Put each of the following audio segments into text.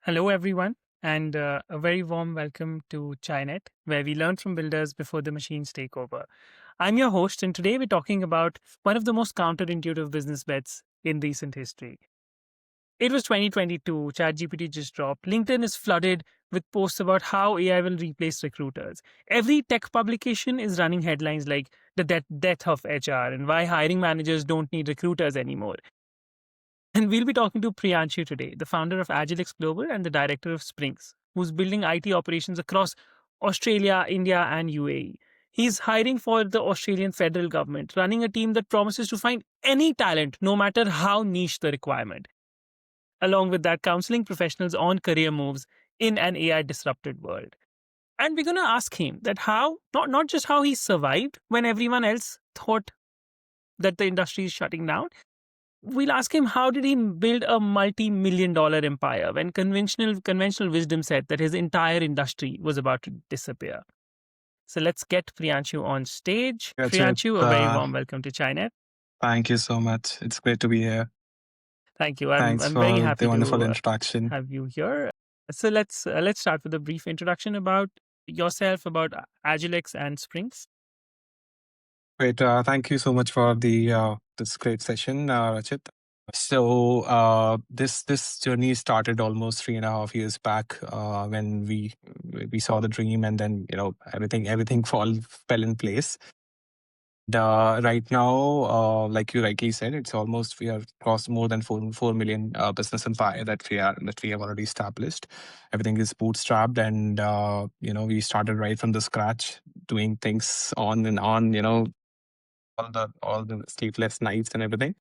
Hello, everyone, and a very warm welcome to ChiNet, where we learn from builders before the machines take over. I'm your host, and today we're talking about one of the most counterintuitive business bets in recent history. It was 2022, ChatGPT just dropped, LinkedIn is flooded with posts about how AI will replace recruiters. Every tech publication is running headlines like the death of HR and why hiring managers don't need recruiters anymore. And we'll be talking to Priyanshu today, the founder of Agylex Global and the director of Springs, who's building IT operations across Australia, India, and UAE. He's hiring for the Australian federal government, running a team that promises to find any talent, no matter how niche the requirement. Along with that, counseling professionals on career moves in an AI disrupted world. And we're going to ask him that how, not just how he survived when everyone else thought that the industry is shutting down. We'll ask him how did he build a multi-million dollar empire when conventional wisdom said that his entire industry was about to disappear. So let's get Priyanshu on stage. Rachit, Priyanshu, a very warm welcome to China. thank you so much. It's great to be here. Thank you. Thanks I'm very for happy the wonderful to introduction. have you here. So let's start with a brief introduction about yourself, about Agilex and Springs. Great. Thank you so much for the this great session, Rachit. So this journey started almost 3.5 years back when we saw the dream, and then everything fell in place. Right now, like you rightly said, it's almost we are crossed more than 4 million business empire that we have already established. Everything is bootstrapped, and we started right from the scratch, doing things on and on. All the sleepless nights and everything.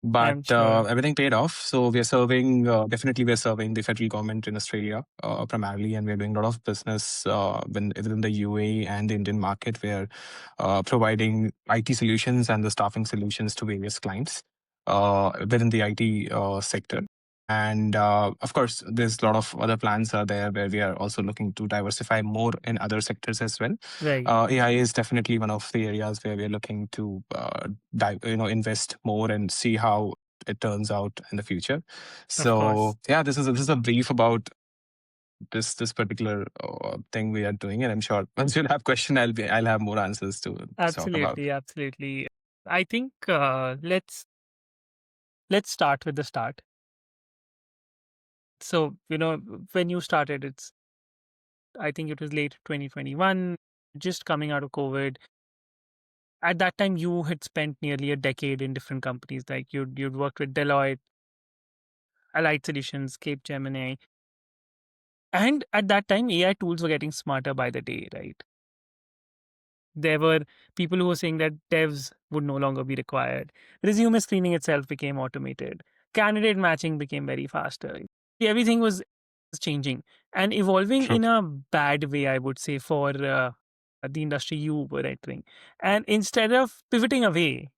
But I'm sure. everything paid off. So we are serving, definitely we are serving the federal government in Australia primarily, and we're doing a lot of business within the UAE and the Indian market. We're providing IT solutions and the staffing solutions to various clients within the IT sector. And of course, there's a lot of other plans are there where we are also looking to diversify more in other sectors as well. Right. AI is definitely one of the areas where we're looking to invest more and see how it turns out in the future. Of course. So yeah, this is a brief about this particular thing we are doing, and I'm sure once you'll have question, I'll have more answers to talk about. Absolutely. I think let's start with the start. So, when you started, I think it was late 2021, just coming out of COVID. At that time, you had spent nearly a decade in different companies. Like you'd worked with Deloitte, Allied Solutions, Cape Gemini. And at that time, AI tools were getting smarter by the day, right? There were people who were saying that devs would no longer be required. Resume screening itself became automated. Candidate matching became very faster. Everything was changing and evolving True. in a bad way, I would say, for the industry you were entering. And instead of pivoting away,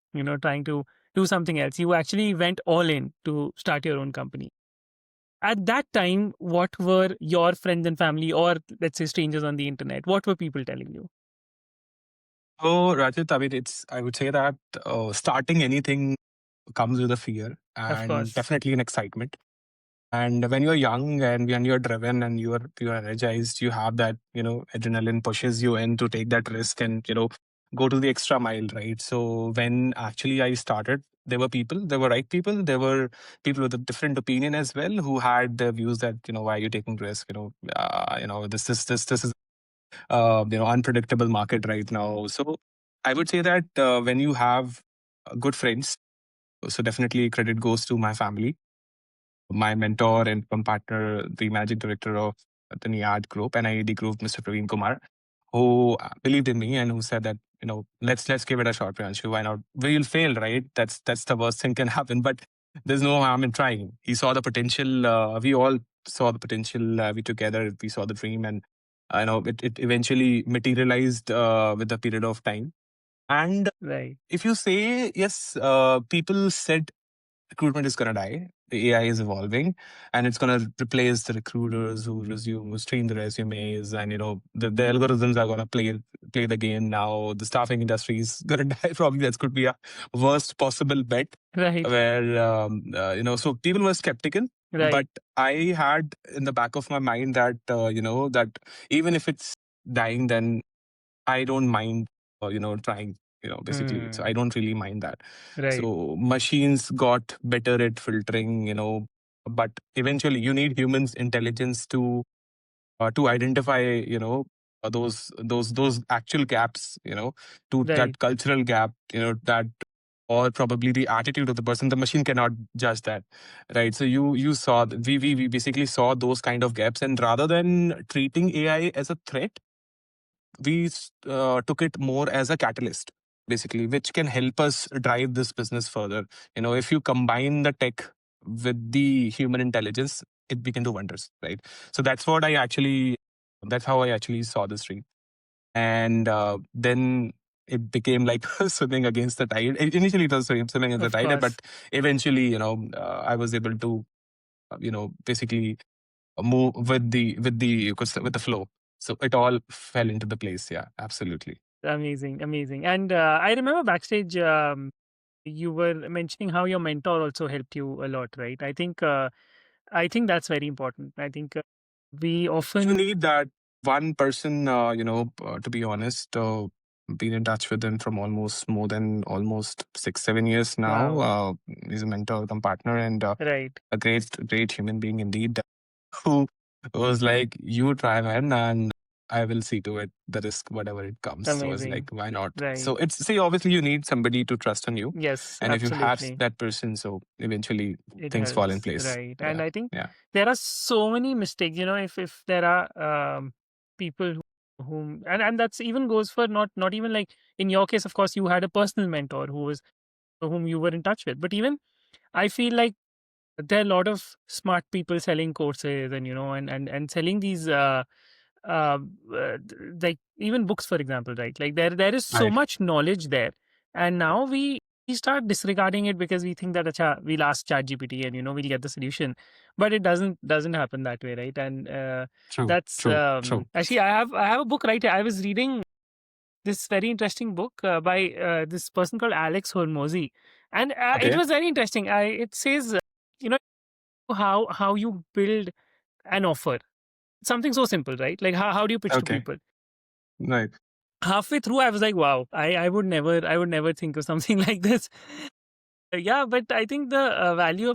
trying to do something else, you actually went all in to start your own company. At that time, what were your friends and family, or let's say strangers on the internet, what were people telling you? So Rajat, I mean, I would say that starting anything comes with a fear Of and course. definitely an excitement. And when you're young and when you're driven and you're energized, you have that, adrenaline pushes you in to take that risk and, go to the extra mile, right? So when actually I started, there were right people, there were people with a different opinion as well who had their views that, why are you taking risk? This is unpredictable market right now. So I would say that when you have good friends, so definitely credit goes to my family, my mentor and partner, the managing director of the NIAD Group, NIAD Group, Mr. Praveen Kumar, who believed in me and who said that let's give it a shot, Priyanshu. Why not? We'll fail, right? That's the worst thing can happen, but there's no harm in trying. He saw the potential. We all saw the potential. We together we saw the dream, and it eventually materialized with the period of time. And Right. if you say yes, people said recruitment is going to die. The AI is evolving, and it's going to replace the recruiters who screen the resumes, and the algorithms are going to play the game now. The staffing industry is going to die. Probably that could be a worst possible bet. Right. Where so people were skeptical, Right. But I had in the back of my mind that that even if it's dying, then I don't mind trying, basically. So Hmm. I don't really mind that. Right. So machines got better at filtering, but eventually you need humans intelligence to identify, those actual gaps, to Right. that cultural gap, that, or probably the attitude of the person. The machine cannot judge that, right? So you saw we basically saw those kind of gaps, and rather than treating AI as a threat, we took it more as a catalyst, basically, which can help us drive this business further. If you combine the tech with the human intelligence, we can do wonders, right? So that's how I actually saw this dream. And then it became like swimming against the tide. Initially, it was swimming against the Of tide, course. but eventually, I was able to, basically move with the flow. So it all fell into the place. Yeah, absolutely. Amazing. Amazing. And I remember backstage, you were mentioning how your mentor also helped you a lot, right? I think that's very important. I think we You often need that one person, to be honest. Been in touch with him from almost more than almost 6 7 years now. wow. He's a mentor, come partner, and Right. a great human being indeed, who was like, "You try, man, and I will see to it the risk, whatever it comes." So I was like, Amazing. "Why not?" Right. So it's, see, obviously you need somebody to trust on you, Yes. and if you have Absolutely. that person, so eventually It things fall in helps, place. right? And Yeah, I think yeah, there are so many mistakes. If there are people whom and that's even goes for not even like in your case. Of course, you had a personal mentor whom you were in touch with, but even I feel like there are a lot of smart people selling courses and and selling these uh, like even books, for example, right? Like there is so right, much knowledge there, and now we start disregarding it because we think that acha, we'll ask ChatGPT and we'll get the solution, but it doesn't happen that way, right? And true, that's true, true. actually I have a book, right? I was reading this very interesting book by this person called Alex Hormozy, and it Okay, was very interesting. It says you know how you build an offer, something so simple, right? Like how do you pitch to okay, people? right, Halfway through I was like, wow, I would never think of something like this. Yeah, but I think the value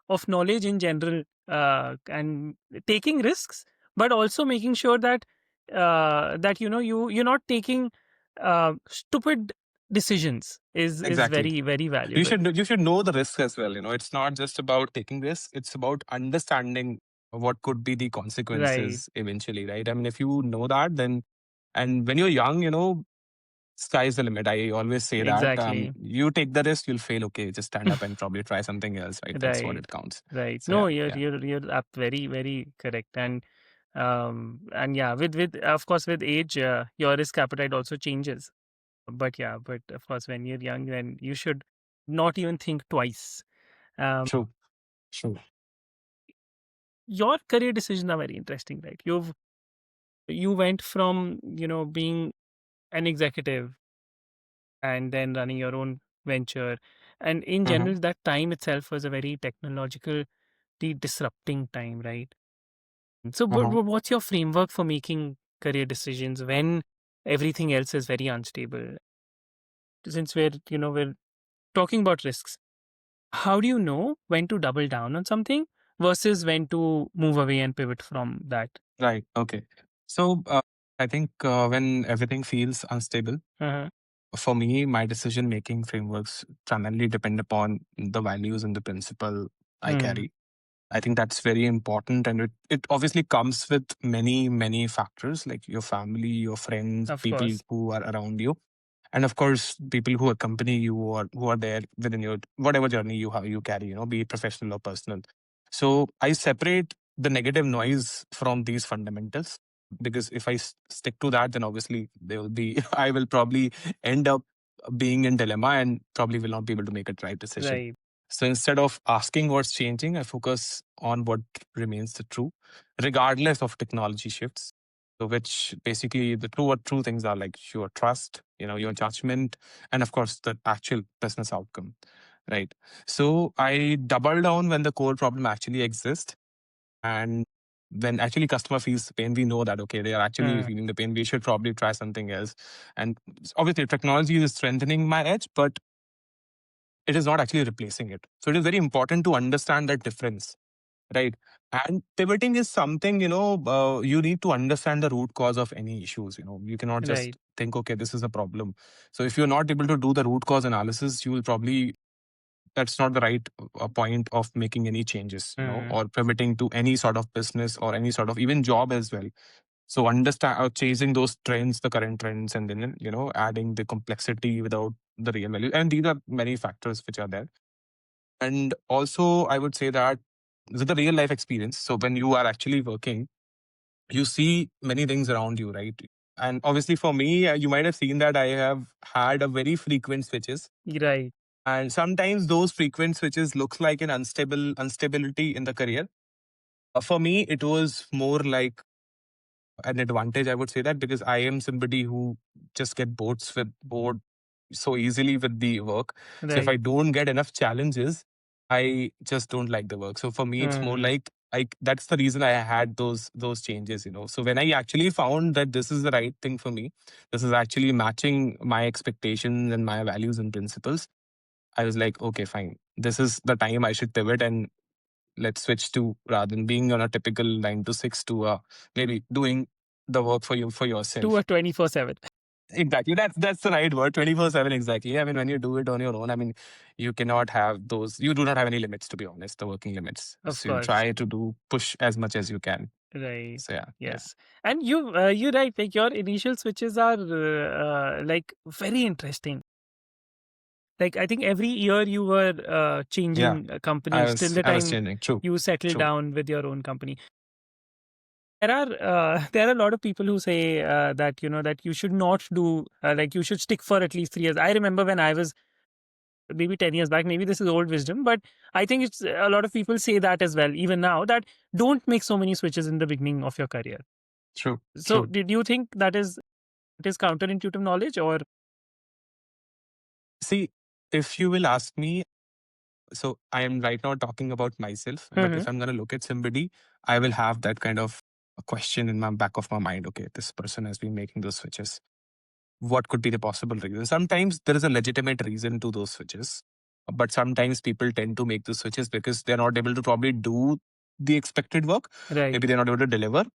of knowledge in general, and taking risks, but also making sure that that you're not taking stupid decisions is exactly. very very You valuable. should know the risk as well. It's not just about taking risks; it's about understanding what could be the Right. consequences eventually, right? I mean, if you know that, then, and when you're young, sky's the limit. I always say that. Exactly. You take the risk, you'll fail. Okay, just stand up and probably try something else, right? That's what Right. it counts. Right. So No, yeah, you're yeah, you're you're very very correct. And yeah, with of course with age, your risk appetite also changes. But of course when you're young, then you should not even think twice. Um, true, true. your career decisions are very interesting, right? You went from being an executive and then running your own venture, and in Hmm. general that time itself was a very technologically disrupting time, right? So, Hmm. what's your framework for making career decisions when everything else is very unstable? Since we're talking about risks, how do you know when to double down on something versus when to move away and pivot from that? Right. Okay. So I think when everything feels unstable, Uh-huh. for me, my decision making frameworks primarily depend upon the values and the principle I Hmm. carry. I think that's very important. And it obviously comes with many factors like your family, your friends, Of people course. who are around you. And of course, people who accompany you or who are there within your whatever journey you carry, be it professional or personal. So I separate the negative noise from these fundamentals, because if I stick to that, then obviously there will be I will probably end up being in dilemma and probably will not be able to make a right decision. Right. So instead of asking what's changing, I focus on what remains the true, regardless of technology shifts. So which basically the true things are like your trust, your judgment, and of course the actual business outcome. right? So I double down when the core problem actually exists, and when actually customer feels the pain, we know that okay, they are actually Mm, feeling the pain. We should probably try something else. And obviously, technology is strengthening my edge, but it is not actually replacing it. So it is very important to understand that difference, right? And pivoting is something, you need to understand the root cause of any issues. You cannot just right. think, okay, this is a problem. So if you're not able to do the root cause analysis, you will probably, that's not the right point of making any changes, Mm, or pivoting to any sort of business or any sort of even job as well. So understand chasing those trends, the current trends, and then adding the complexity without the real value. And these are many factors which are there. And also, I would say that with the real life experience. So when you are actually working, you see many things around you, right? And obviously, for me, you might have seen that I have had a very frequent switches, right. and sometimes those frequent switches looks like an instability in the career. For me, it was more like an advantage, I would say that, because I am somebody who just get bored so easily with the work. So if Right. I don't get enough challenges, I just don't like the work. So for me, it's more Mm, like that's the reason I had those changes. So when I actually found that this is the right thing for me, this is actually matching my expectations and my values and principles, I was like, okay, fine. This is the time I should pivot and let's switch to, rather than being on a typical 9 to 6, to maybe doing the work for you for to yourself. a 24/7. Exactly. That's the right word. 24/7. Exactly. I mean, when you do it on your own, I mean, you cannot have those. You do not have any limits, to be honest. The working limits. Of So you course. try to push as much as you can. Right. So yeah, yeah, Yes. And you're right. Like your initial switches are like very interesting. Like I think every year you were yeah. changing I companies till was the I was time changing. True, you settle true, down with your own company. There are there are a lot of people who say that that you should not do like you should stick for at least 3 years. I remember when I was maybe 10 years back, maybe this is old wisdom, but I think it's a lot of people say that as well, even now, that don't make so many switches in the beginning of your career. true, So, true. did you think that is it is counterintuitive knowledge or? See, if you will ask me, so I am right now talking about myself, but Mhm. if I'm going to look at somebody, I will have that kind of a question in my back of my mind. Okay, this person has been making those switches. What could be the possible reason? Sometimes there is a legitimate reason to those switches, but sometimes people tend to make those switches because they're not able to probably do the expected work. Right. Maybe they're not able to deliver,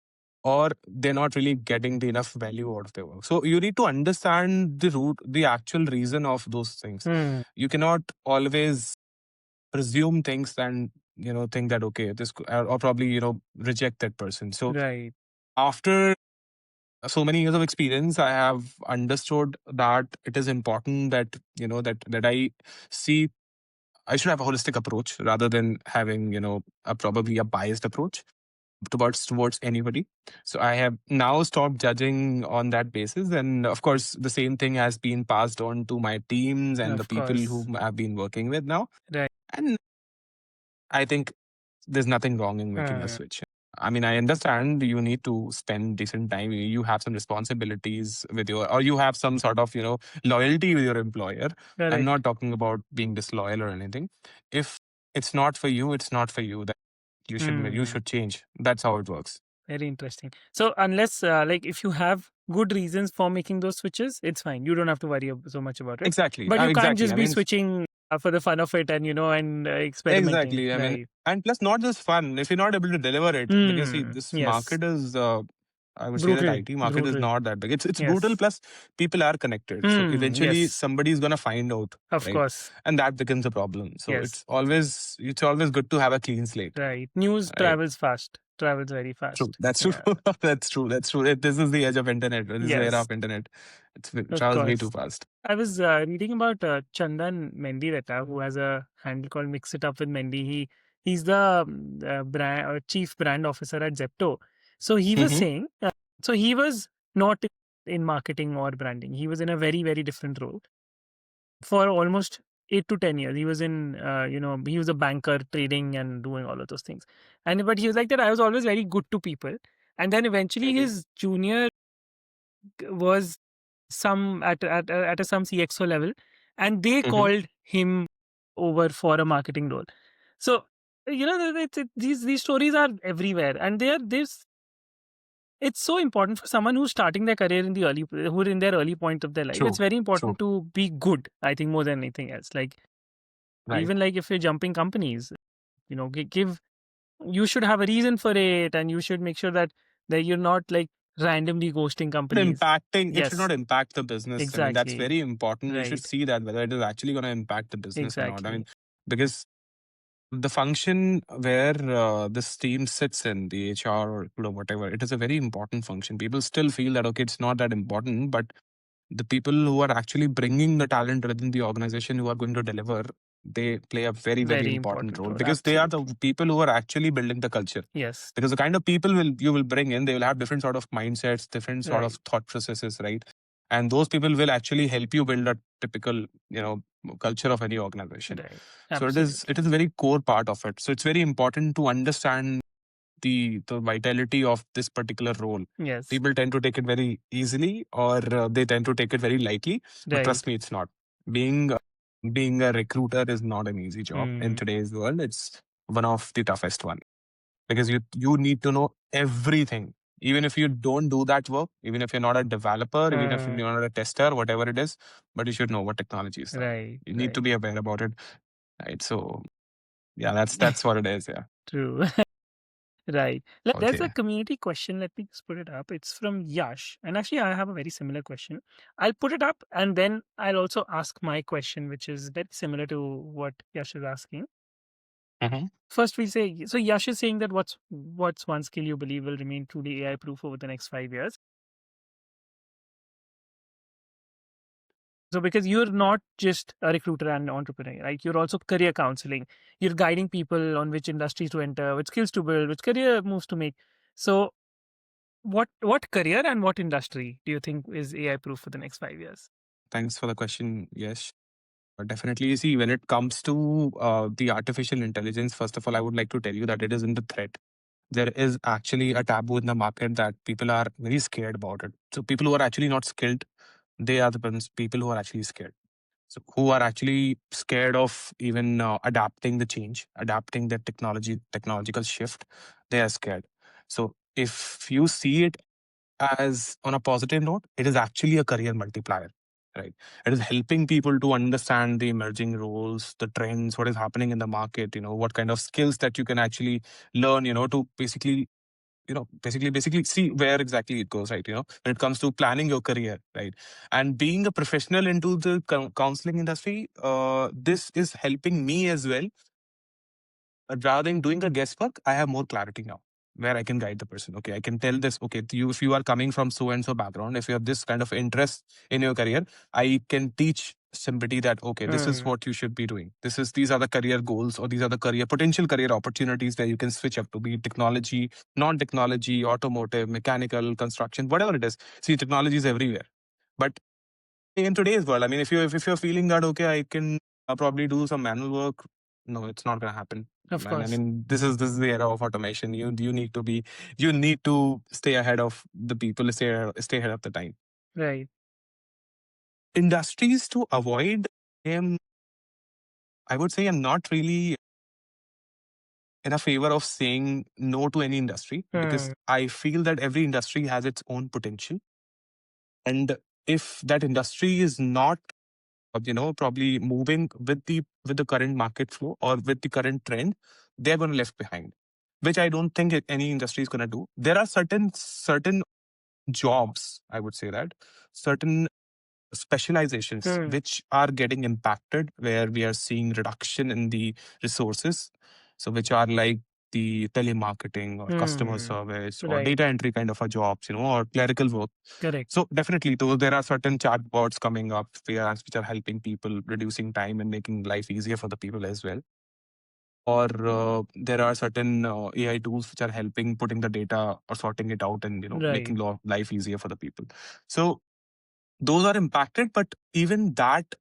or they're not really getting the enough value out of their work. So you need to understand the actual reason of those things. Hmm. You cannot always presume things and think that okay, or probably reject that person. So Right. after so many years of experience, I have understood that it is important that that I see, I should have a holistic approach rather than having probably a biased approach towards anybody. So I have now stopped judging on that basis, and of course the same thing has been passed on to my teams and the Of people course. whom I've been working with now. Right. And I think there's nothing wrong in making a Hmm. switch. I mean, I understand you need to spend decent time. You have some responsibilities with or you have some sort of, loyalty with your employer. I'm Correct. not talking about being disloyal or anything. If it's not for you, it's not for you. Then you Hmm. should change. That's how it works. Very interesting. So, unless like if you have good reasons for making those switches, it's fine. You don't have to worry so much about it. Exactly. But you can't Exactly. just I be mean, switching for the fun of it and and experimenting. exactly. I mean, Right. and plus, not just fun. If you're not able to deliver it, because see, Hmm. this Yes. market is, I would say that Brutal. IT market is Brutal. not that big. It's brutal. Yes. Plus, people are connected. So Hmm. eventually, Yes. somebody is gonna find out, Of right? course. And that becomes a problem. So Yes. it's always good to have a clean slate, Right. News right? travels fast. Travels very True. fast. That's true. Yeah. That's true. That's true. This is the edge of internet. This is the era Yes. of internet. It Of travels way too course. fast. I was reading about Chandan Mendiratta, who has a handle called Mix It Up with Mendy. He's the brand chief brand officer at Zepto. So he was Hmm. saying, so he was not in marketing or branding. He was in a very very different role for almost 8 to 10 years. He was in, he was a banker, trading and doing all of those things. And but he was like that. I was always very good to people, and then eventually Hmm. his junior was some at a some CXO level, and they Hmm. called him. over for a marketing role. So these stories are everywhere, and there's it's so important for someone who's starting their career in the who are in their early point of their life. It's True. very True. important to be good. I think more than anything else, like Right. even like if you're jumping companies, give you should have a reason for it, and you should make sure that you're not like randomly ghosting companies. Impacting, it should Yes, not impact the business. I mean, that's exactly. very important. You should Right. see that whether it is actually going to impact the business or not. I mean, Exactly. because the function where this team sits in the HR or whatever, it is a very important function. People still feel that okay, it's not that important, but the people who are actually bringing the talent within the organization who are going to deliver, they play a very, very Very important important role role. because they are the Absolutely. people who are actually building the culture. Yes. Because the kind of people will you will bring in, they will have different sort of mindsets, different sort of Right. thought processes, right? And those people will actually help you build a typical, culture of any organization. Right. So it Absolutely. is a very core part of it. So it's very important to understand the vitality of this particular role. Yes. People tend to take it very easily, or they tend to take it very lightly. But Right. trust me, it's not. Being being a recruiter is not an easy job in Hmm. today's world. It's one of the toughest one because you need to know everything. Even if you don't do that work, even if you're not a developer, even if you're not a tester, whatever it is, but you should know what technology is that. Right. You need to Right. be aware about it, right? So yeah, that's what it is. Yeah. True. Right. There's a Okay. community question. Let me just put it up. It's from Yash. And actually, I have a very similar question. I'll put it up and then I'll also ask my question, which is very similar to what Yash is asking. Mhm. First, we'll say so. Yash is saying that what's one skill you believe will remain truly AI proof over the next 5 years? So, because you're not just a recruiter and entrepreneur, right? You're also career counseling. You're guiding people on which industries to enter, which skills to build, which career moves to make. So, what career and what industry do you think is AI proof for the next 5 years? Thanks for the question. Yes. Definitely. You see, when it comes to the artificial intelligence, first of all, I would like to tell you that it isn't a threat. There is actually a taboo in the market that people are very scared about it. So people who are actually not skilled, they are the people who are actually scared. So who are actually scared of even adapting the change, adapting the technological shift, they are scared. So if you see it as on a positive note, it is actually a career multiplier, right? It is helping people to understand the emerging roles, the trends, what is happening in the market, what kind of skills that you can actually learn, to basically, basically see where exactly it goes, right? When it comes to planning your career, right? And being a professional into the counseling industry, this is helping me as well. Rather than doing the guesswork, I have more clarity now where I can guide the person. Okay, I can tell this, okay, you if you are coming from so and so background, if you have this kind of interest in your career, I can teach somebody that okay, this is Hmm. what you should be doing. These are the career goals or these are the potential career opportunities where you can switch up to be technology, non-technology, automotive, mechanical, construction, whatever it is. See, technology is everywhere. But in today's world, I mean, if you're feeling that okay, I can probably do some manual work, no, it's not going to happen. Of And I course. mean, this is the era of automation. You need to stay ahead of the people, stay ahead of the time. Right. Industries to avoid. I would say I'm not really in a favor of saying no to any industry because Hmm. I feel that every industry has its own potential, and if that industry is not probably moving with the current market flow or with the current trend, they're going to left behind, which I don't think any industry is going to do. There are certain jobs, I would say that certain specializations Hmm. which are getting impacted where we are seeing reduction in the resources, so which are like the telemarketing or customer Hmm. service or Right. data entry kind of a jobs, or clerical work. Correct. So definitely, though there are certain chatbots coming up which are helping people, reducing time and making life easier for the people as well. Or there are certain AI tools which are helping putting the data or sorting it out and Right. making life easier for the people. So those are impacted, but even that,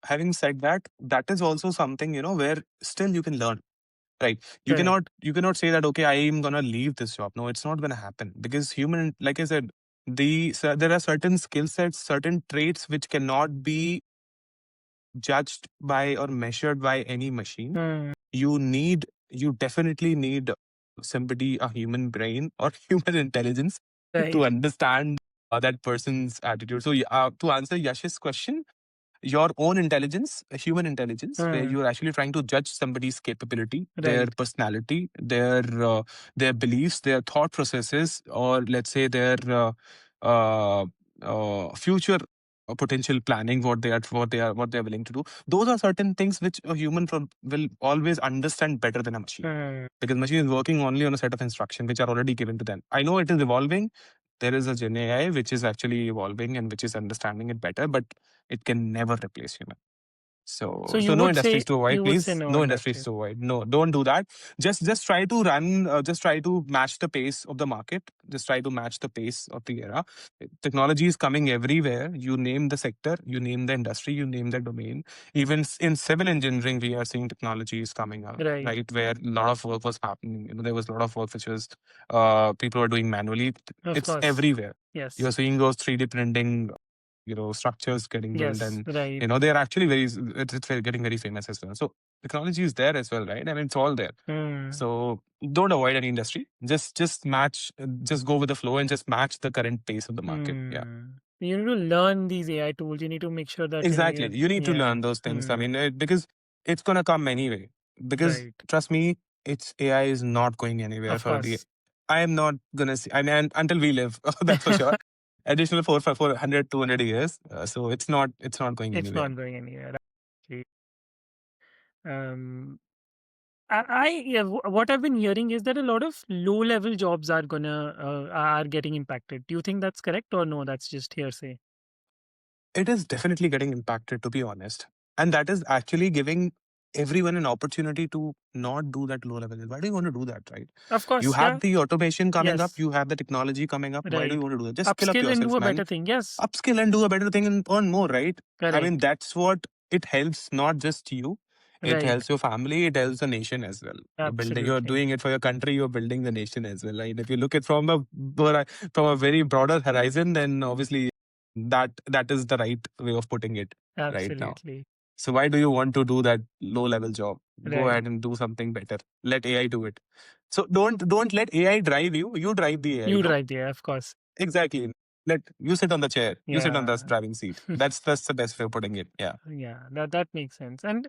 having said that, that is also something where still you can learn. Right. Correct. You cannot say that, okay, I am gonna leave this job. No, it's not gonna happen because human, like I said, there are certain skill sets, certain traits which cannot be judged by or measured by any machine. Hmm. You definitely need somebody, a human brain or human intelligence to Right. understand that person's attitude. So, to answer Yash's question, your own intelligence, a human intelligence, where Hmm. you're actually trying to judge somebody's capability, their Right. personality, their beliefs, their thought processes, or let's say their uh, future potential planning, what they're willing to do. Those are certain things which a human will always understand better than a machine, Hmm. because machine is working only on a set of instructions which are already given to them. I know it is evolving. There is a Gen AI which is actually evolving and which is understanding it better, but it can never replace human. So So you no would industries say to avoid, please. no No industries industry. to avoid. No, don't do that. Just try to run. Just try to match the pace of the market. Just try to match the pace of the era. Technology is coming everywhere. You name the sector, you name the industry, you name the domain. Even in civil engineering, we are seeing technology is coming out. Right. Right, where a lot of work was happening. There was a lot of work which was people were doing manually. Of It's course. everywhere. Yes. You're seeing those 3D printing structures getting built, Yes. and Right. they're actually getting very famous as well. So technology is there as well, right? I mean, it's all there. Hmm. So don't avoid any industry. Just match, just go with the flow and just match the current pace of the market. Yeah. Hmm. You need to learn these AI tools. You need to make sure that Exactly. you're You need to yeah. learn those things. I Hmm. mean, because it's gonna come anyway. Because Right. trust me, it's AI is not going anywhere Of for the. course. I am not gonna see. I mean, until we live, that's for sure. Additional 400, 200 years. So it's not going It's anywhere. not going anywhere. Actually. Um. I yeah, what I've been hearing is that a lot of low level jobs are getting impacted. Do you think that's correct or no? That's just hearsay. It is definitely getting impacted, to be honest. And that is actually giving everyone an opportunity to not do that low level. Why do you want to do that, right? Of You course. have Yeah. the automation coming up, Yes. you have the technology coming up. Why do you Right. want to do that? Just skill up Upskill and do yourself, a man. better thing. Yes. Upskill and do a better thing and earn more, right? I mean, Correct. that's what it helps, not just you. It Right. helps your family, it helps the nation as well. You're Absolutely. doing it for your country, you're building the nation as well. Right? If you look at from a very broader horizon, then obviously that is the right way of putting it right now. Absolutely. So why do you want to do that low level job? Go Right. ahead and do something better. Let AI do it. So don't let AI drive you. You drive the AI. You drive there, of course. Exactly. Let you sit on the chair. You sit on the Yeah. driving seat. That's the best way of putting it. Yeah. Yeah. That makes sense. And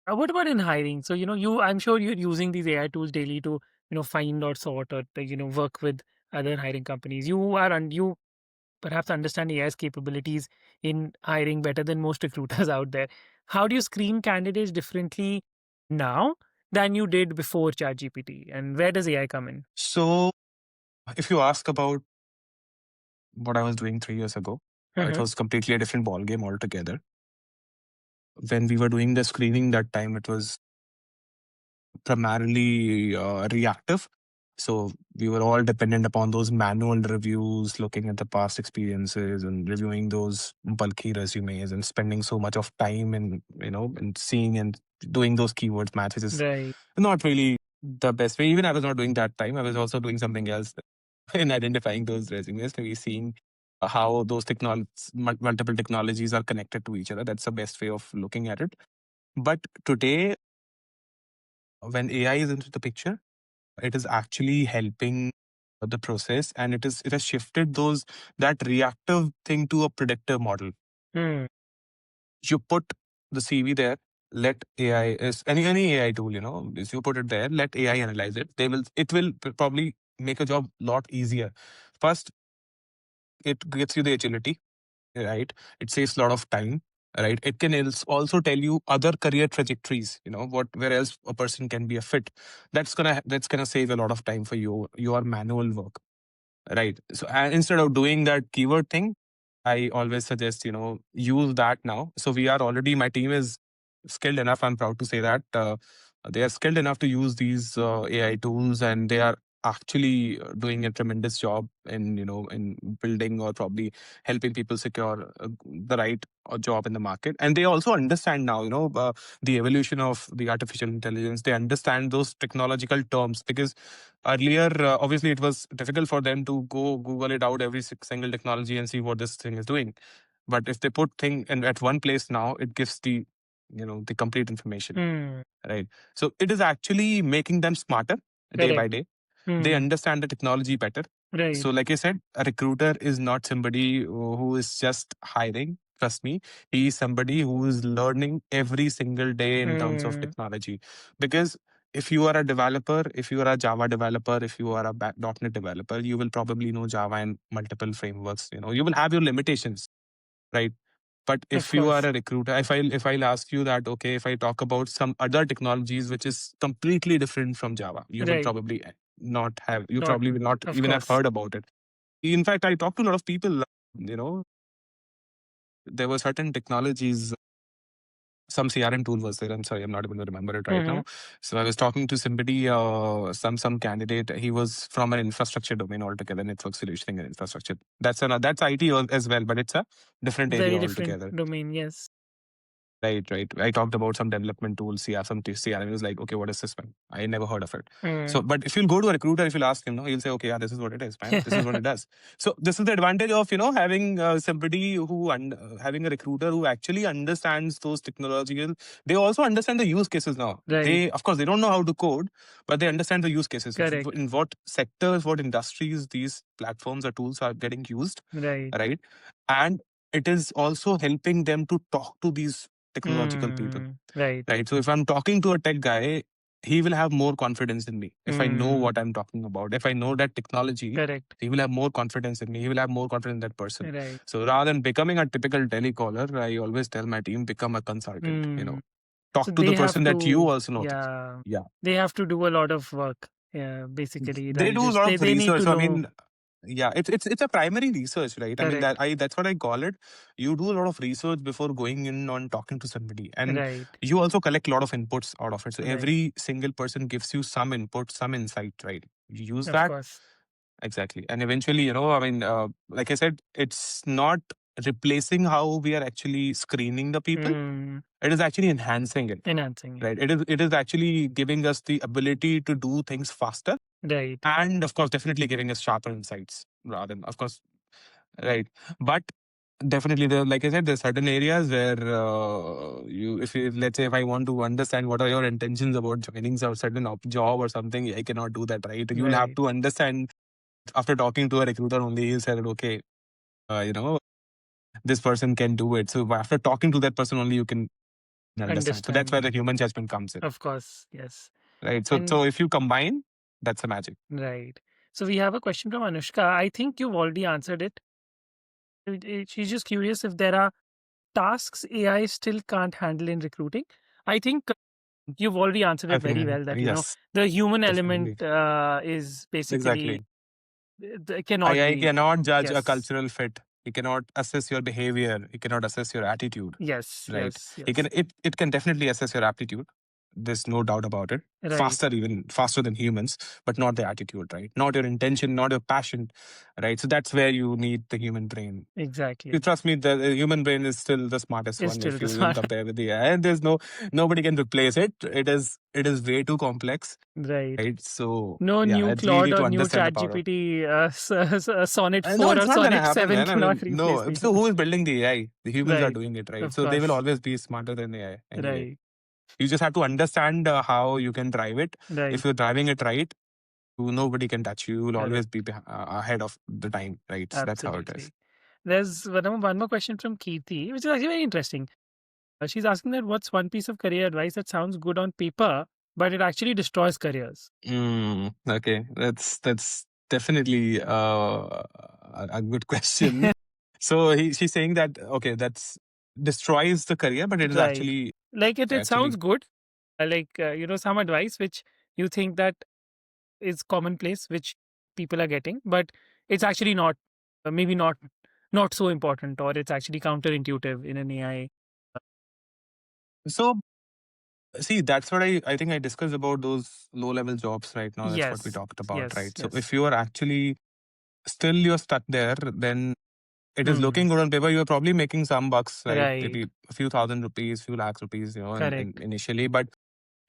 what about in hiring? So I'm sure you're using these AI tools daily to find or sort or work with other hiring companies. You perhaps understand AI's capabilities in hiring better than most recruiters out there. How do you screen candidates differently now than you did before ChatGPT? And where does AI come in? So if you ask about what I was doing 3 years ago, it Mhm. was completely a different ball game altogether. When we were doing the screening that time, it was primarily reactive. So we were all dependent upon those manual reviews, looking at the past experiences and reviewing those bulky resumes and spending so much of time in, and seeing and doing those keywords matches is Right. not really the best way. Even I was not doing that time. I was also doing something else in identifying those resumes, maybe seeing how those multiple technologies are connected to each other. That's the best way of looking at it. But today, when AI is into the picture, it is actually helping the process, and it has shifted those that reactive thing to a predictive model. Hmm. You put the CV there, let AI is any AI tool, is you put it there, let AI analyze it. It will probably make a job lot easier. First, it gives you the agility, right? It saves a lot of time, right? It can also tell you other career trajectories, where else a person can be a fit. That's gonna save a lot of time for your manual work, right? So instead of doing that keyword thing, I always suggest, use that now. So we are already, my team is skilled enough. I'm proud to say that they are skilled enough to use these AI tools, and they are actually doing a tremendous job in, in building or probably helping people secure the right job in the market. And they also understand now, the evolution of the artificial intelligence. They understand those technological terms, because earlier, obviously, it was difficult for them to go Google it out every single technology and see what this thing is doing. But if they put thing in at one place now, it gives the complete information, Hmm. right? So it is actually making them smarter day by Correct. day. They Hmm. understand the technology better. Right. So, like I said, a recruiter is not somebody who is just hiring. Trust me, he is somebody who is learning every single day in terms of Hmm. technology. Because if you are a developer, if you are a Java developer, if you are a .NET developer, you will probably know Java and multiple frameworks. You will have your limitations, right? But Of if you are course. a recruiter, if I'll ask you that, okay, if I talk about some other technologies which is completely different from Java, you will Right. probably not have, you Not. probably will not Of even have course. heard about it. In fact, I talked to a lot of people, there were certain technologies, some CRM tool was there. I'm sorry, I'm not able to remember it right Hmm. now. So I was talking to somebody, some candidate. He was from an infrastructure domain altogether, network solutioning and infrastructure. That's IT as well, but it's a different area Very different altogether. domain. Yes. Right, right. I talked about some development tools, yeah, some CRM. He was like, okay, what is this one? I never heard of it. Hmm. So, but if you'll go to a recruiter, if you'll ask him, no, he'll say, okay, yeah, this is what it is, man. This is what it does. So, this is the advantage of having somebody having a recruiter who actually understands those technological. They also understand the use cases now. Right. Of course, they don't know how to code, but they understand the use cases. Correct. In what sectors, what industries these platforms or tools are getting used, Right. right? And it is also helping them to talk to these technological people, Hmm. Right. right? So if I'm talking to a tech guy, he will have more confidence in me if I know Hmm. what I'm talking about. If I know that technology, Correct. he will have more confidence in me. He will have more confidence in that person. Right. So rather than becoming a typical telecaller, I always tell my team, become a consultant. Hmm. So Talk to the they have person that you to, also know. yeah, Yeah, they have to do a lot of work. Yeah, basically, they than do a just lot of they need research. to So, I know. mean, yeah, it's a primary research, right? I mean Correct. that's what I call it. You do a lot of research before going in on talking to somebody, and Right. you also collect a lot of inputs out of it. So Right. every single person gives you some input, some insight, right? You use Of that course. exactly, and eventually, I mean, like I said, it's not replacing how we are actually screening the people. Hmm. It is actually enhancing it, Enhancing it. right? It is actually giving us the ability to do things faster, Right. and of course definitely giving us sharper insights rather than, of course, right. But definitely there, like I said, there's certain areas where you if you, let's say, if I want to understand what are your intentions about joining a certain job or something, I cannot do that, right? You'll have Right. to understand after talking to a recruiter only. He said, okay, this person can do it. So after talking to that person only, you can understand. So that's where Understand. the human judgment comes in, Of course. Yes. right? so And so if you combine, that's the magic. right. So we have a question from Anushka. I think you've already answered it. She's just curious if there are tasks AI still can't handle in recruiting. I think you've already answered I it very think well that, yes, the human element definitely. is basically Exactly. cannot AI be. cannot judge a Yes. cultural fit. He cannot assess your behavior. He cannot assess your attitude. Yes. Right. Yes. He can Yes. it can definitely assess your aptitude. There's no doubt about it. Right. Faster, even faster than humans, but not the attitude, right? Not your intention, not your passion. Right. So that's where you need the human brain. You Exactly. trust me, the human brain is still the smartest Is one still if the you even smart. compare with the AI. And there's nobody can replace it. It is way too complex. Right. Right. So No yeah, new we Claude need or to new understand the power of. ChatGPT, Sonnet No, 4 it's or not gonna Sonnet happen, 7 man. I cannot mean, replace no. me. So who is building the AI? The humans are Right. doing it, right? Of So they will course. always be smarter than AI anyway. Right. You just have to understand how you can drive it. If Right. you're driving it right, nobody can touch you. You will always be Correct. ahead of the time, right? So that's how it is. Absolutely. There's one more question from Kirti, which is actually very interesting. She's asking that what's one piece of career advice that sounds good on paper, but it actually destroys careers? Okay, that's definitely a good question. So she's saying that okay, that's destroys the career, but it is Right. actually Like it actually sounds good. Some advice which you think that is commonplace, which people are getting, but it's actually not, maybe not so important, or it's actually counterintuitive in an AI. so. See, that's what I think I discussed about those low level jobs right now. That's what we Yes, talked about, yes, right? So yes. if you are actually still you're stuck there, then it is Hmm. looking good on paper. You're probably making some bucks, right? Right. Maybe a few thousand rupees, few lakhs rupees, Correct. initially. But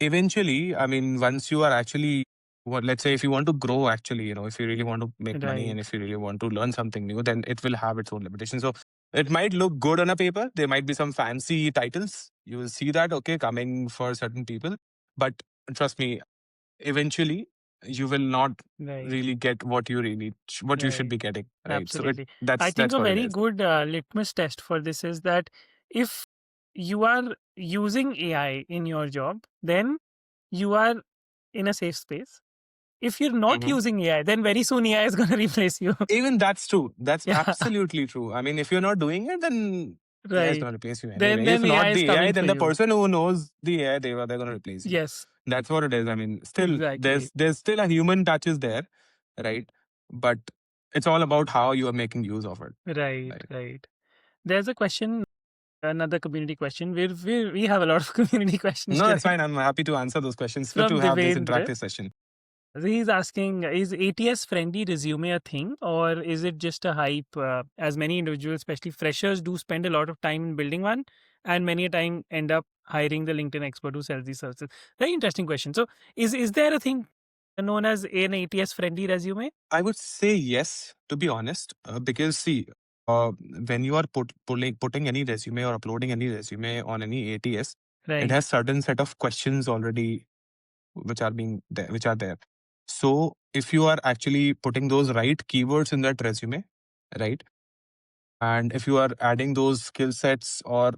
eventually, I mean, once you are actually, let's say if you want to grow, actually, if you really want to make money and Right. if you really want to learn something new, then it will have its own limitations. So It might look good on a paper. There might be some fancy titles. You will see that, okay, coming for certain people. But trust me, eventually you will not Right. really get what you should Right. be getting, right? So Absolutely. I think that's a what it very is. good litmus test for this is that if you are using AI in your job, then you are in a safe space. If you're not Mhm. using AI, then very soon AI is going to replace you. Even that's true. That's Yeah. absolutely true. I mean, if you're not doing it, then AI is Right. going to replace you Then anyway. If then AI not is the AI, coming then for the you. person who knows the AI, they're going to replace you. Yes. That's what it is. I mean, still Exactly. there's still a human touch is there, right? But it's all about how you are making use of it, Right. right? Right. There's a question, another community question. We have a lot of community questions No, that's today fine. I'm happy to answer those questions. Good to from have this Devendra. interactive session. So he's asking, is ATS friendly resume a thing or is it just a hype? As many individuals, especially freshers, do spend a lot of time in building one and many a time end up hiring the LinkedIn expert who sells these services. Very interesting question. So, is there a thing known as an ATS friendly resume? I would say yes, to be honest, because see, uh, when you are putting any resume or uploading any resume on any ATS, it Right, has certain set of questions already which are there. So if you are actually putting those right keywords in that resume, right, and if you are adding those skill sets or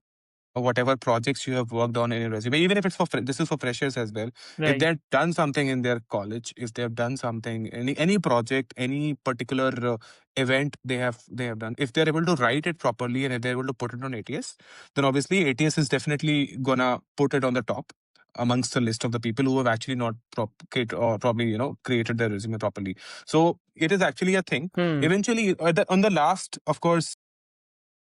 whatever projects you have worked on in your resume, even if it's this is for freshers as well. If right. they've done something in their college, if they've done something, any project, any particular event they have done, if they're able to write it properly and if they're able to put it on ATS, then obviously ATS is definitely gonna put it on the top amongst the list of the people who have actually not or probably created their resume properly. So it is actually a thing. Hmm, Eventually, on the last, of course,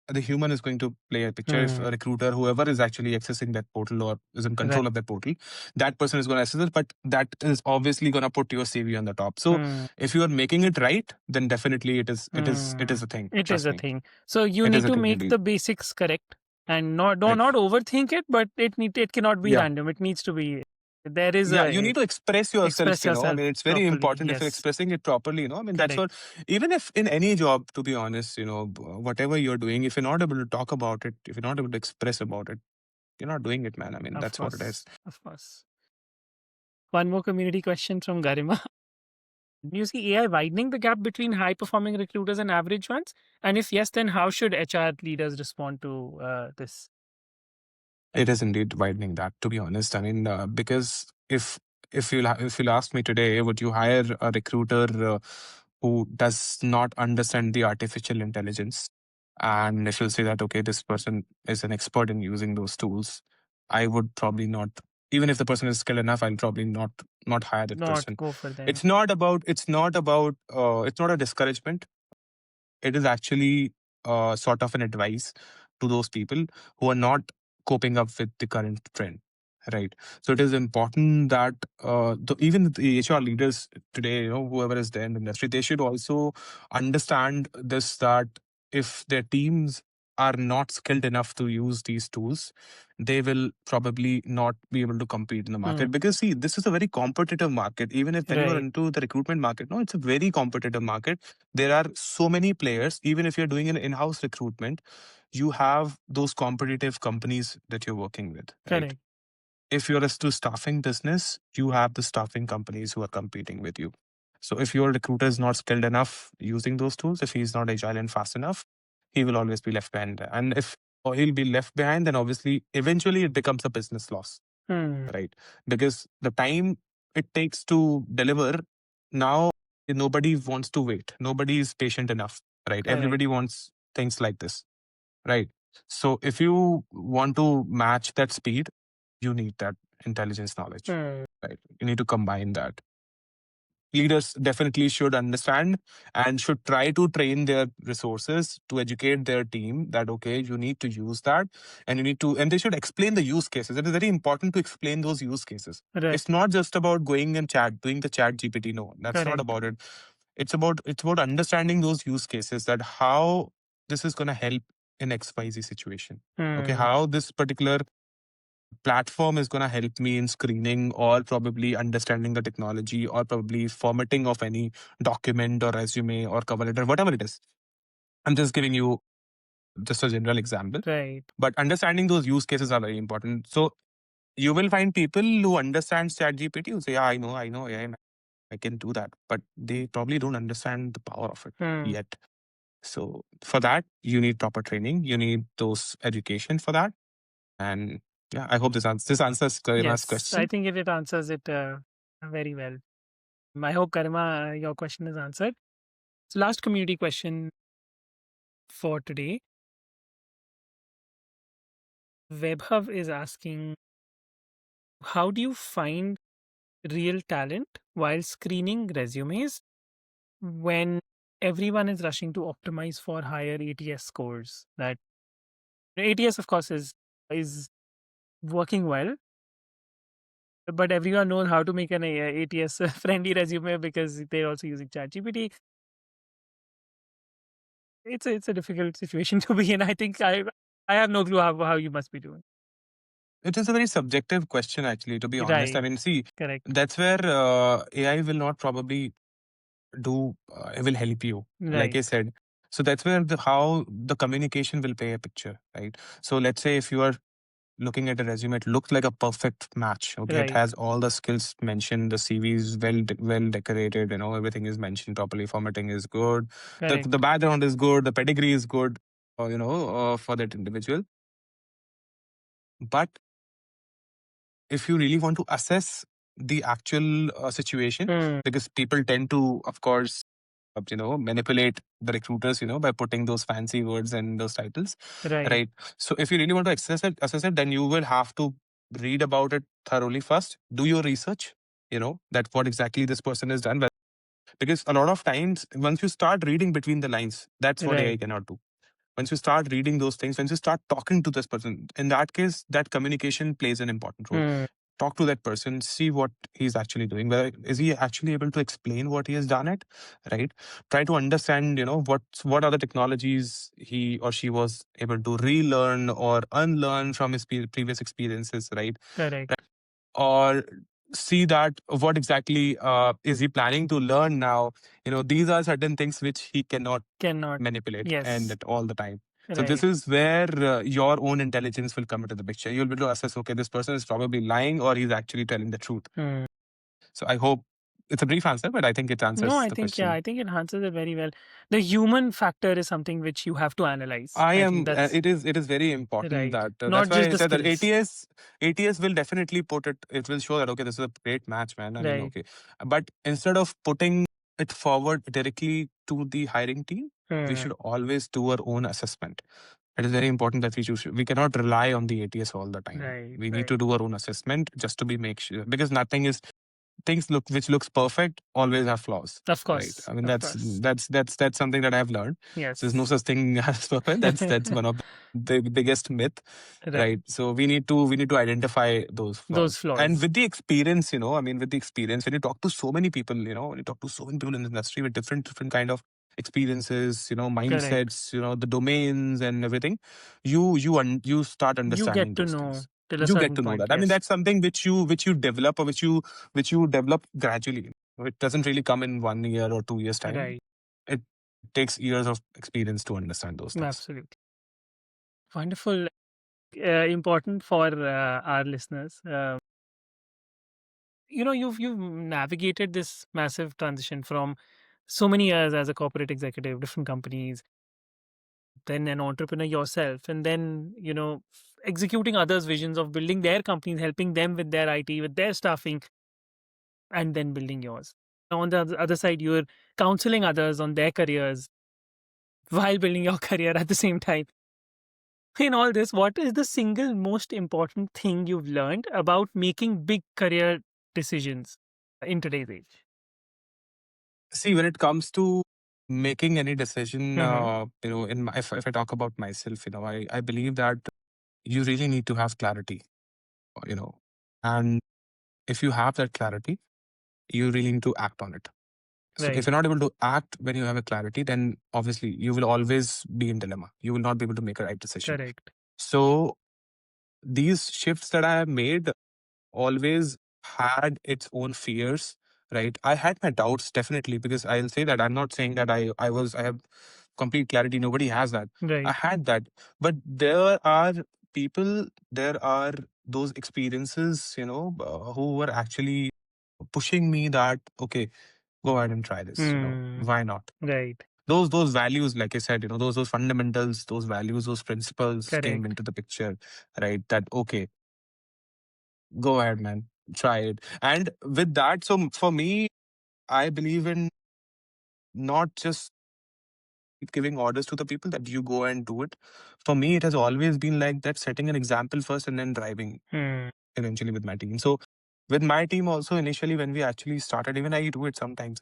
the human is going to play a picture. If a hmm. recruiter, whoever is actually accessing that portal or is in Right. control of that portal, that person is going to access it, but that is obviously going to put your CV on the top. So Hmm, if you are making it right, then definitely it hmm. is a thing. It is Trust a me, thing. So you it is need a to thing make indeed. the basics correct and Correct. not overthink it, but it cannot be Yeah. random. It needs to be there is Yeah, you a need to express yourself, express I yourself mean, it's very properly. important if you're Yes, expressing it properly, I mean, that's correct. what, even if in any job, to be honest, whatever you're doing, if you're not able to talk about it, if you're not able to express about it, you're not doing it, man. I mean, Of that's what it course, is. of course. One more community question from Garima. Do you see AI widening the gap between high performing recruiters and average ones? And if yes, then how should HR leaders respond to this? It is indeed widening that, to be honest. I mean, because if you'll ask me today, would you hire a recruiter who does not understand the artificial intelligence, and if you'll say that okay, this person is an expert in using those tools, I would probably not. Even if the person is skilled enough, I'll probably not hire that Not person. go for them. It's not a discouragement. It is actually sort of an advice to those people who are not coping up with the current trend, right? So it is important that even the HR leaders today, whoever is there in the industry, they should also understand this, that if their teams are not skilled enough to use these tools, they will probably not be able to compete in the Hmm. market. Because see, this is a very competitive market. Even if when you are Right. into the recruitment market, no, it's a very competitive market. There are so many players. Even if you're doing an in-house recruitment, you have those competitive companies that you're working with, right? Correct. If you're a staffing business, you have the staffing companies who are competing with you. So if your recruiter is not skilled enough using those tools, if he's not agile and fast enough, he will always be left behind. And if he'll be left behind, then obviously eventually it becomes a business loss, Hmm. right? Because the time it takes to deliver now, nobody wants to wait. Nobody is patient enough, right? Correct. Everybody wants things like this, right? So if you want to match that speed, you need that intelligence knowledge, Hmm. right? You need to combine that. Leaders definitely should understand and should try to train their resources to educate their team that okay, you need to use that, and they should explain the use cases. It is very important to explain those use cases. Right. It's not just about going and doing the chat GPT. No, that's not Correct. about it. It's about understanding those use cases, that how this is going to help in XYZ situation. Okay, Hmm. how this particular platform is going to help me in screening or probably understanding the technology or probably formatting of any document or resume or cover letter, whatever it is. I'm just giving you just a general example. Right. But understanding those use cases are very important. So you will find people who understand ChatGPT who say, yeah, I know AI, I can do that. But they probably don't understand the power of it Hmm. yet. So for that, you need proper training. You need those education for that. And yeah, I hope this answers Karima's Yes, I question. think it answers it very well. I hope, Karima, your question is answered. So, last community question for today. WebHub is asking, how do you find real talent while screening resumes when everyone is rushing to optimize for higher ATS scores? That ATS, of course, is working well, but everyone knows how to make an ATS friendly resume because they're also using ChatGPT. It's a difficult situation to be in. I think I have no clue how you must be doing. It is a very subjective question, actually, to be honest. I Right. mean, see, Correct. that's where AI will not probably do, it will help you, like Right. I said. So that's where how the communication will play a picture, right? So let's say if you are looking at a resume, it looks like a perfect match. Okay, it Right. has all the skills mentioned. The CV is well decorated. Everything is mentioned properly. Formatting is good. The Correct. background is good. The pedigree is good. For that individual. But if you really want to assess the actual situation, Hmm. because people tend to, of course, manipulate the recruiters, by putting those fancy words and those titles, Right. right? So if you really want to assess it, then you will have to read about it thoroughly first. Do your research, that what exactly this person has done. Because a lot of times, once you start reading between the lines, that's what AI Right. cannot do. Once you start reading those things, once you start talking to this person, in that case, that communication plays an important role. Hmm. Talk to that person, see what he's actually doing. Whether is he actually able to explain what he has done it, right? Try to understand, what are the technologies he or she was able to relearn or unlearn from his previous experiences, right? Correct. Or see that what exactly is he planning to learn now. These are certain things which he cannot Cannot. manipulate and Yes. at all the time. So this Right. is where your own intelligence will come into the picture. You'll be able to assess, okay, this person is probably lying or he's actually telling the truth. Hmm. So I hope it's a brief answer, but I think it No, answers I the think, yeah, question. I think it answers it very well. The human factor is something which you have to analyze. I I think am. that's It is very important right. that Not that's why just I the said that skills. ATS will definitely put it. It will show that, okay, this is a great match, man. I mean, Right. okay, but instead of putting it forward directly to the hiring team, we Hmm. should always do our own assessment. It is very important that we cannot rely on the ATS all the time. Right. We need Right. to do our own assessment just to be make sure, because nothing is things look which looks perfect always have flaws, Of right? course. I mean, Of that's course. that's something that I've learned. So there's no Yes. such thing as perfect. That's one of the biggest myth, Right. right? So we need to identify those Those flaws. And flaws. with the experience, I mean, with the experience, when you talk to so many people, when you talk to so many people in the industry with different kind of experiences, Correct. mindsets, the domains and everything, you start You understanding get to those know things. till a You get certain to know point. that. I mean, Yes. that's something which you develop, or which you develop gradually. It doesn't really come in 1 year or 2 years time. Right. It takes years of experience to understand those things. Absolutely. Wonderful. Important for our listeners. You've navigated this massive transition from so many years as a corporate executive, different companies, then an entrepreneur yourself, and then executing others' visions of building their companies, helping them with their IT, with their staffing, and then building yours. On the other side, you're counseling others on their careers while building your career at the same time. In all this, what is the single most important thing you've learned about making big career decisions in today's age? See, when it comes to making any decision, Hmm. if I talk about myself, I believe that you really need to have clarity, you know, and if you have that clarity, you really need to act on it. So if Right. you're not able to act when you have a clarity, then obviously you will always be in dilemma. You will not be able to make a right decision. Correct. So these shifts that I have made always had its own fears, right? I had my doubts definitely, because I'll say that I'm not saying that I have complete clarity. Nobody has that. I Right. had that. But there are people, there are those experiences, who were actually pushing me that, okay, go ahead and try this, Hmm. why not? Right. Those values, like I said, those fundamentals, those values, those principles came Correct. into the picture, right? That, okay, go ahead, man, try it. And with that, so for me, I believe in not just giving orders to the people that you go and do it. For me, it has always been like that, setting an example first and then driving Hmm. eventually with my team. So with my team also, initially when we actually started, even I do it sometimes.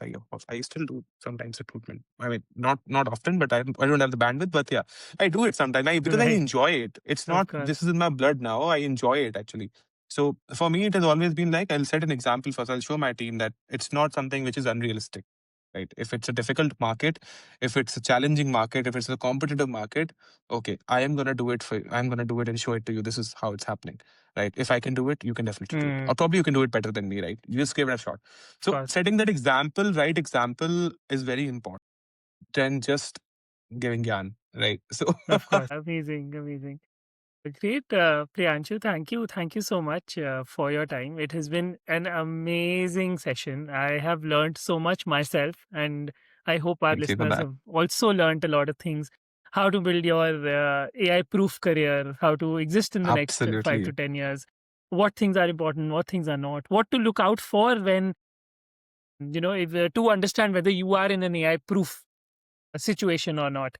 I still do sometimes recruitment. I mean, not often, but I don't have the bandwidth. But yeah, I do it sometimes because I Right. enjoy it. It's Of not, course. this is in my blood now. I enjoy it actually. So for me, it has always been like, I'll set an example first. I'll show my team that it's not something which is unrealistic. Right. If it's a difficult market, if it's a challenging market, if it's a competitive market, okay, I'm gonna do it and show it to you. This is how it's happening. Right. If I can do it, you can definitely do it. Hmm. Or probably you can do it better than me, right? You just give it a shot. Of So course. setting that example, right example is very important than just giving gyan. Right. So Of course. Amazing. Amazing. Great, Priyanshu. Thank you. Thank you so much for your time. It has been an amazing session. I have learned so much myself, and I hope our thank you for listeners that. have also learned a lot of things. How to build your AI proof career, how to exist in the next 5 to 10 years, what things are important, what things are not, what to look out for when, if, to understand whether you are in an AI proof situation or not.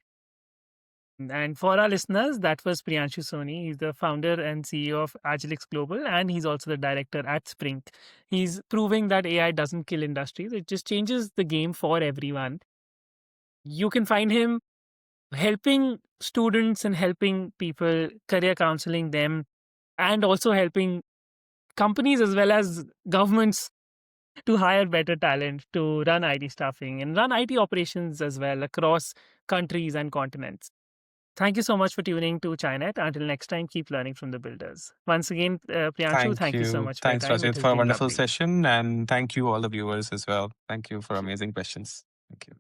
And for our listeners, that was Priyanshu Soni. He's the founder and CEO of Agylex Global, and he's also the director at Sprint. He's proving that AI doesn't kill industries, it just changes the game for everyone. You can find him helping students and helping people, career counseling them, and also helping companies as well as governments to hire better talent to run IT staffing and run IT operations as well across countries and continents. Thank you so much for tuning to ChineNet. Until next time, keep learning from the builders. Once again, Priyanshu, Thank thank you so you. much for your Thanks, time. It Rachit, has for a been wonderful lovely. session. And thank you, all the viewers as well. Thank you for amazing questions. Thank you.